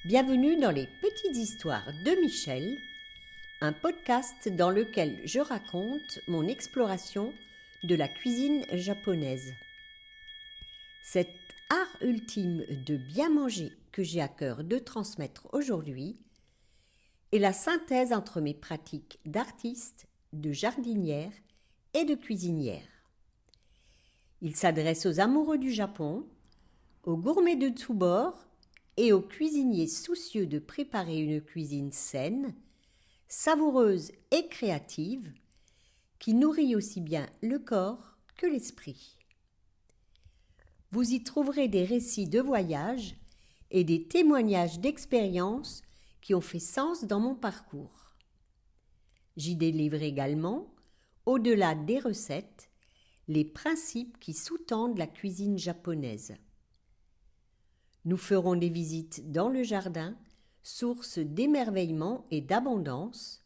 Bienvenue dans les Petites Histoires de Michel, un podcast dans lequel je raconte mon exploration de la cuisine japonaise. Cet art ultime de bien manger que j'ai à cœur de transmettre aujourd'hui est la synthèse entre mes pratiques d'artiste, de jardinière et de cuisinière. Il s'adresse aux amoureux du Japon, aux gourmets de tous bords et aux cuisiniers soucieux de préparer une cuisine saine, savoureuse et créative, qui nourrit aussi bien le corps que l'esprit. Vous y trouverez des récits de voyage et des témoignages d'expériences qui ont fait sens dans mon parcours. J'y délivre également, au-delà des recettes, les principes qui sous-tendent la cuisine japonaise. Nous ferons des visites dans le jardin, source d'émerveillement et d'abondance,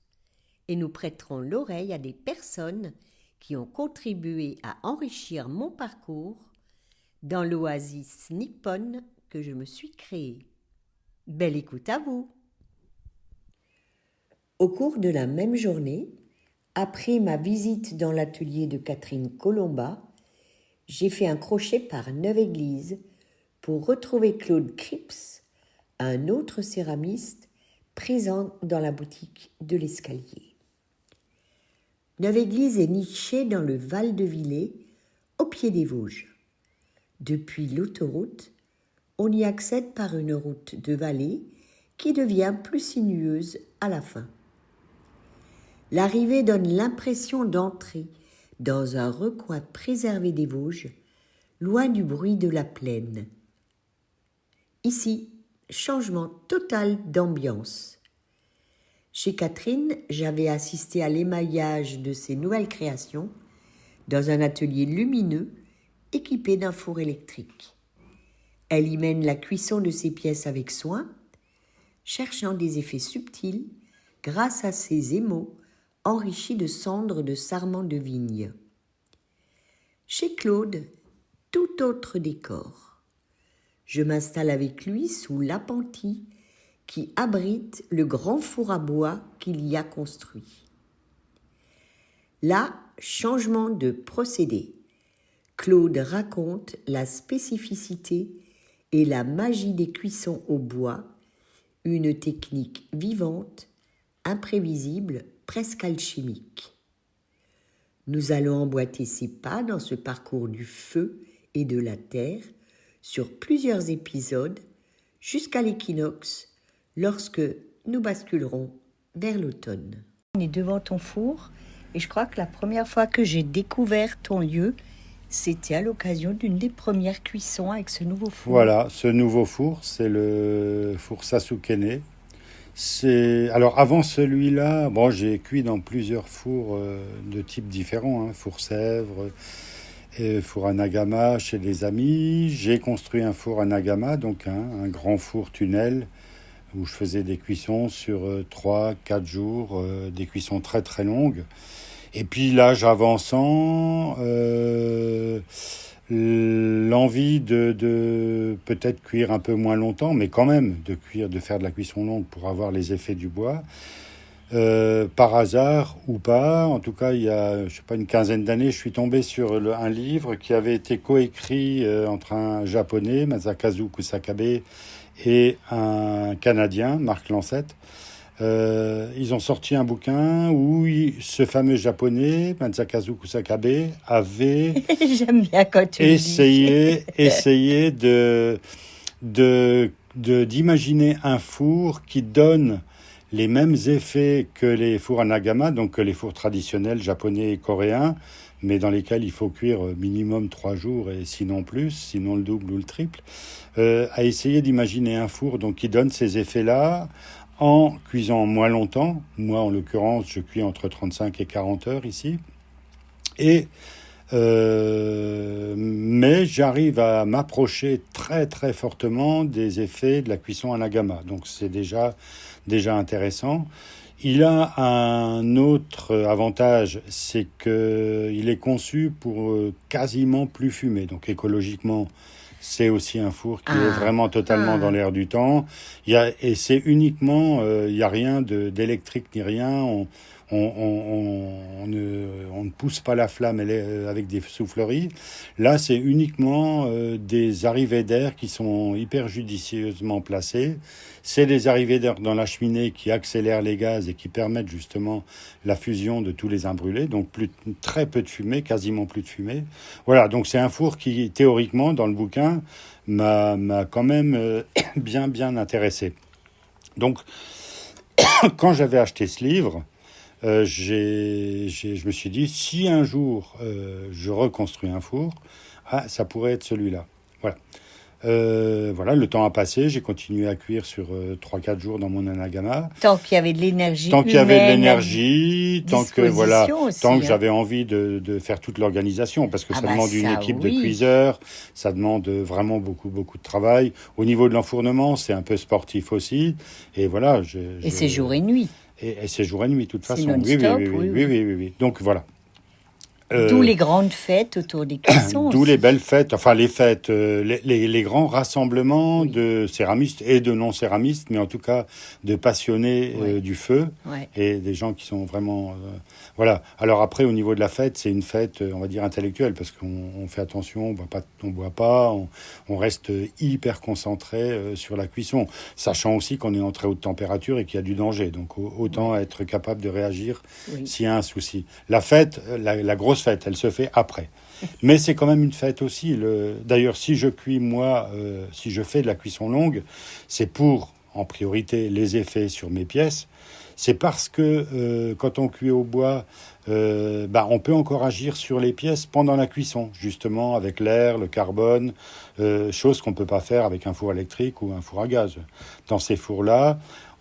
et nous prêterons l'oreille à des personnes qui ont contribué à enrichir mon parcours dans l'oasis nippone que je me suis créée. Belle écoute à vous! Au cours de la même journée, après ma visite dans l'atelier de Catherine Colomba, j'ai fait un crochet par Neuve-Église pour retrouver Claude Cripps, un autre céramiste présent dans la boutique de l'Escalier. Neuve-Église est nichée dans le Val de Villers, au pied des Vosges. Depuis l'autoroute, on y accède par une route de vallée qui devient plus sinueuse à la fin. L'arrivée donne l'impression d'entrer dans un recoin préservé des Vosges, loin du bruit de la plaine. Ici, changement total d'ambiance. Chez Catherine, j'avais assisté à l'émaillage de ses nouvelles créations dans un atelier lumineux équipé d'un four électrique. Elle y mène la cuisson de ses pièces avec soin, cherchant des effets subtils grâce à ses émaux enrichis de cendres de sarment de vigne. Chez Claude, tout autre décor. Je m'installe avec lui sous l'appentis qui abrite le grand four à bois qu'il y a construit. Là, changement de procédé. Claude raconte la spécificité et la magie des cuissons au bois, une technique vivante, imprévisible, presque alchimique. Nous allons emboîter ses pas dans ce parcours du feu et de la terre sur plusieurs épisodes jusqu'à l'équinoxe, lorsque nous basculerons vers l'automne. On est devant ton four et je crois que la première fois que j'ai découvert ton lieu, c'était à l'occasion d'une des premières cuissons avec ce nouveau four. Voilà, ce nouveau four, c'est le four Sasukene. Alors avant celui-là, j'ai cuit dans plusieurs fours de types différents, four Sèvres, et four à Nagama chez des amis. J'ai construit un four à Nagama, donc un grand four tunnel, où je faisais des cuissons sur 3-4 jours, des cuissons très très longues. Et puis l'âge avançant, l'envie de peut-être cuire un peu moins longtemps, mais quand même de faire de la cuisson longue pour avoir les effets du bois. Par hasard ou pas, en tout cas il y a une quinzaine d'années, je suis tombé sur un livre qui avait été coécrit entre un japonais, Masakazu Kusakabe, et un canadien, Marc Lancette. Ils ont sorti un bouquin où ce fameux japonais, Masakazu Kusakabe, avait J'aime bien quand tu essayé d'imaginer un four qui donne les mêmes effets que les fours à Nagama, donc que les fours traditionnels japonais et coréens, mais dans lesquels il faut cuire minimum 3 jours, et sinon plus, sinon le double ou le triple, a essayé d'imaginer un four donc, qui donne ces effets-là, en cuisant moins longtemps. Moi, en l'occurrence, je cuis entre 35 et 40 heures ici. Mais j'arrive à m'approcher très très fortement des effets de la cuisson à Nagama. Donc c'est déjà intéressant. Il a un autre avantage, c'est qu'il est conçu pour quasiment plus fumer. Donc écologiquement, c'est aussi un four qui est vraiment totalement dans l'air du temps. Et c'est uniquement, il n'y a rien d'électrique ni rien. On ne pousse pas la flamme avec des souffleries. Là, c'est uniquement des arrivées d'air qui sont hyper judicieusement placées. C'est des arrivées d'air dans la cheminée qui accélèrent les gaz et qui permettent justement la fusion de tous les imbrûlés. Donc très peu de fumée, quasiment plus de fumée. Voilà, donc c'est un four qui, théoriquement, dans le bouquin, m'a quand même bien intéressé. Donc, quand j'avais acheté ce livre, je me suis dit, si un jour je reconstruis un four, ça pourrait être celui-là. Voilà. Voilà, le temps a passé, j'ai continué à cuire sur 3-4 jours dans mon anagama. Tant qu'il y avait de l'énergie tant qu'il y avait de l'énergie, tant que j'avais envie de faire toute l'organisation, parce que ça demande une équipe de cuiseurs, ça demande vraiment beaucoup de travail. Au niveau de l'enfournement, c'est un peu sportif aussi, et voilà. Et c'est jour et nuit. Et c'est jour et nuit, de toute façon. Oui. Donc voilà. D'où les grandes fêtes autour des cuissons. D'où les belles fêtes, enfin les fêtes, les grands rassemblements de céramistes et de non-céramistes, mais en tout cas de passionnés du feu et des gens qui sont vraiment... voilà. Alors après, au niveau de la fête, c'est une fête, on va dire, intellectuelle, parce qu'on fait attention, on boit pas, on reste hyper concentré sur la cuisson, sachant aussi qu'on est en très haute température et qu'il y a du danger. Donc autant être capable de réagir s'il y a un souci. La fête, la grosse fête, elle se fait après. Mais c'est quand même une fête aussi. D'ailleurs, si je cuis, moi, si je fais de la cuisson longue, c'est pour, en priorité, les effets sur mes pièces. C'est parce que quand on cuit au bois, on peut encore agir sur les pièces pendant la cuisson, justement, avec l'air, le carbone, chose qu'on ne peut pas faire avec un four électrique ou un four à gaz. Dans ces fours-là,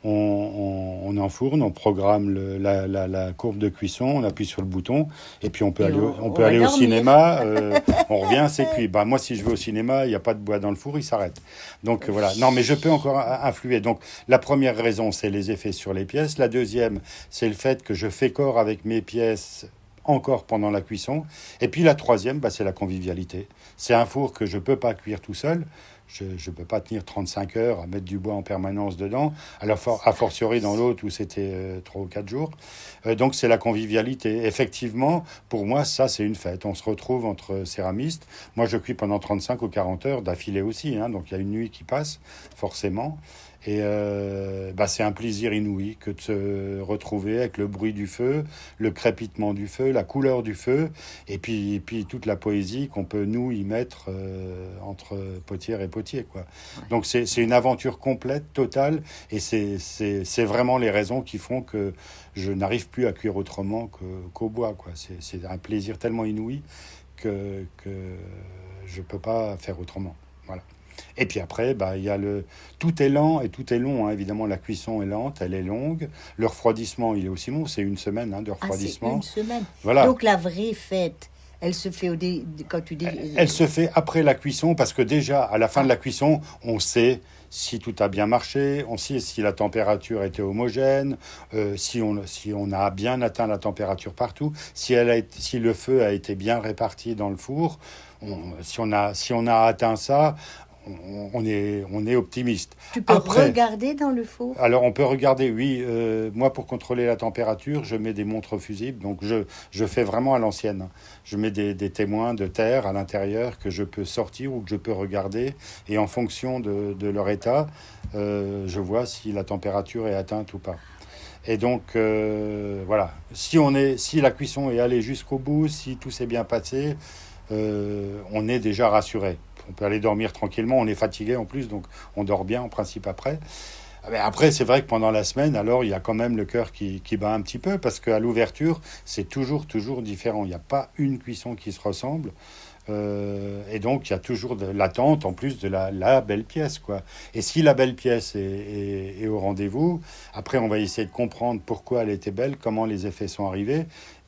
on enfourne, on programme la courbe de cuisson, on appuie sur le bouton, et puis on peut aller au cinéma, on revient, c'est cuit. Moi, si je vais au cinéma, il n'y a pas de bois dans le four, il s'arrête. Donc voilà. Non, mais je peux encore influer. Donc la première raison, c'est les effets sur les pièces. La deuxième, c'est le fait que je fais corps avec mes pièces encore pendant la cuisson. Et puis la troisième, c'est la convivialité. C'est un four que je ne peux pas cuire tout seul. Je ne peux pas tenir 35 heures à mettre du bois en permanence dedans, alors a fortiori dans l'autre où c'était 3 ou 4 jours. Donc c'est la convivialité. Effectivement, pour moi, ça c'est une fête. On se retrouve entre céramistes. Moi, je cuis pendant 35 ou 40 heures d'affilée aussi, donc il y a une nuit qui passe, forcément. Et c'est un plaisir inouï que de se retrouver avec le bruit du feu, le crépitement du feu, la couleur du feu, et puis toute la poésie qu'on peut nous y mettre entre potière et potier, quoi. Ouais. Donc c'est une aventure complète, totale, et c'est vraiment les raisons qui font que je n'arrive plus à cuire autrement qu'au bois, quoi. C'est un plaisir tellement inouï que je peux pas faire autrement. Voilà. Et puis après, il y a tout est lent et tout est long. Évidemment, la cuisson est lente, elle est longue. Le refroidissement, il est aussi long. C'est une semaine de refroidissement. C'est une semaine. Voilà. Donc la vraie fête, elle se fait quand tu dis. Elle se fait après la cuisson parce que déjà, à la fin de la cuisson, on sait si tout a bien marché, on sait si la température était homogène, si on a bien atteint la température partout, si le feu a été bien réparti dans le four. Si on a atteint ça, on est optimiste. Tu peux regarder dans le four ? Alors on peut regarder, oui. Moi, pour contrôler la température, je mets des montres fusibles. Donc je fais vraiment à l'ancienne. Je mets des témoins de terre à l'intérieur que je peux sortir ou que je peux regarder. Et en fonction de leur état, je vois si la température est atteinte ou pas. Et donc, voilà. Si la cuisson est allée jusqu'au bout, si tout s'est bien passé, on est déjà rassuré. On peut aller dormir tranquillement, on est fatigué en plus, donc on dort bien en principe après. Mais après, c'est vrai que pendant la semaine, alors il y a quand même le cœur qui bat un petit peu, parce qu'à l'ouverture, c'est toujours différent. Il n'y a pas une cuisson qui se ressemble. Et donc, il y a toujours de l'attente, en plus de la belle pièce, quoi. Et si la belle pièce est au rendez-vous, après, on va essayer de comprendre pourquoi elle était belle, comment les effets sont arrivés,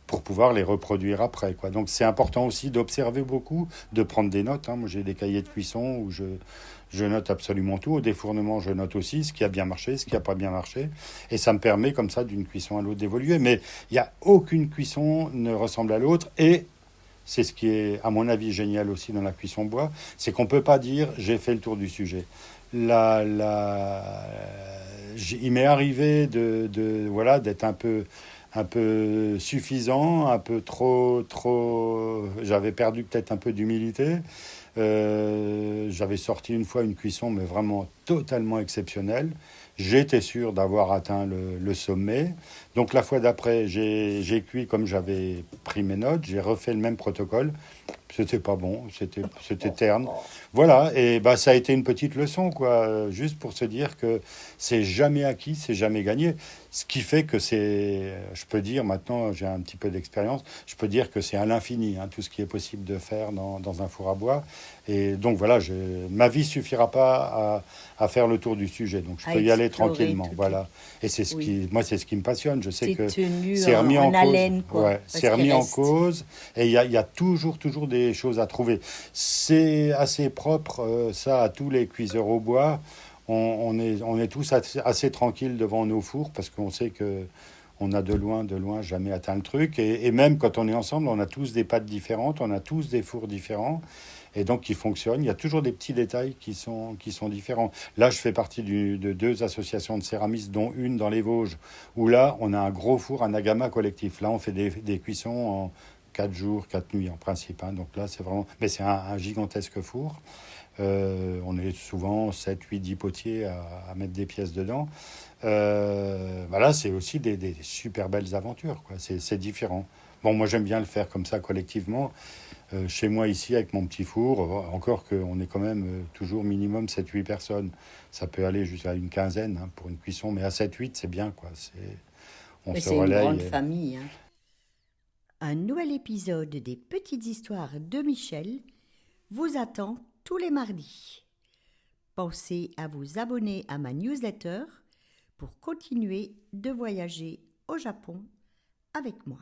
pour pouvoir les reproduire après, quoi. Donc c'est important aussi d'observer beaucoup, de prendre des notes. Moi j'ai des cahiers de cuisson où je note absolument tout. Au défournement, je note aussi ce qui a bien marché, ce qui n'a pas bien marché. Et ça me permet comme ça d'une cuisson à l'autre d'évoluer. Mais il n'y a aucune cuisson ne ressemble à l'autre. Et c'est ce qui est, à mon avis, génial aussi dans la cuisson bois, c'est qu'on ne peut pas dire j'ai fait le tour du sujet. La, la, il m'est arrivé voilà, d'être un peu suffisant, un peu trop. J'avais perdu peut-être un peu d'humilité. J'avais sorti une fois une cuisson, mais vraiment totalement exceptionnelle. J'étais sûr d'avoir atteint le sommet. Donc la fois d'après, j'ai cuit comme j'avais pris mes notes. J'ai refait le même protocole. C'était pas bon, c'était terne. Voilà, et bah ça a été une petite leçon, quoi, juste pour se dire que c'est jamais acquis, c'est jamais gagné. Ce qui fait que je peux dire maintenant, j'ai un petit peu d'expérience, je peux dire que c'est à l'infini, hein, tout ce qui est possible de faire dans un four à bois. Et donc voilà, ma vie suffira pas à faire le tour du sujet, donc je À peux y aller explorer tranquillement, tout. voilà. Et Oui. moi, c'est ce qui me passionne. Je sais T'es que tenu c'est remis en en cause. haleine, quoi. Ouais, Parce c'est qu'il remis en reste. cause. Et il y a toujours des choses à trouver. C'est assez propre, ça, à tous les cuiseurs au bois. On est tous assez tranquilles devant nos fours parce qu'on sait que on a de loin jamais atteint le truc. Et même quand on est ensemble, on a tous des pâtes différentes, on a tous des fours différents. Et donc qui fonctionnent. Il y a toujours des petits détails qui sont différents. Là, je fais partie de deux associations de céramistes, dont une dans les Vosges, où là, on a un gros four, un agama collectif. Là, on fait des cuissons en 4 jours, 4 nuits en principe. Hein. Donc là, c'est vraiment... Mais c'est un gigantesque four. On est souvent 7, 8, 10 potiers à mettre des pièces dedans. Voilà, c'est aussi des super belles aventures, quoi. C'est différent. Bon, moi, j'aime bien le faire comme ça, collectivement. Chez moi, ici, avec mon petit four, encore qu'on est quand même toujours minimum 7-8 personnes. Ça peut aller jusqu'à une quinzaine, hein, pour une cuisson, mais à 7-8, c'est bien, quoi. On Mais se c'est une relaye. grande famille, hein. Un nouvel épisode des Petites Histoires de Michel vous attend tous les mardis. Pensez à vous abonner à ma newsletter pour continuer de voyager au Japon avec moi.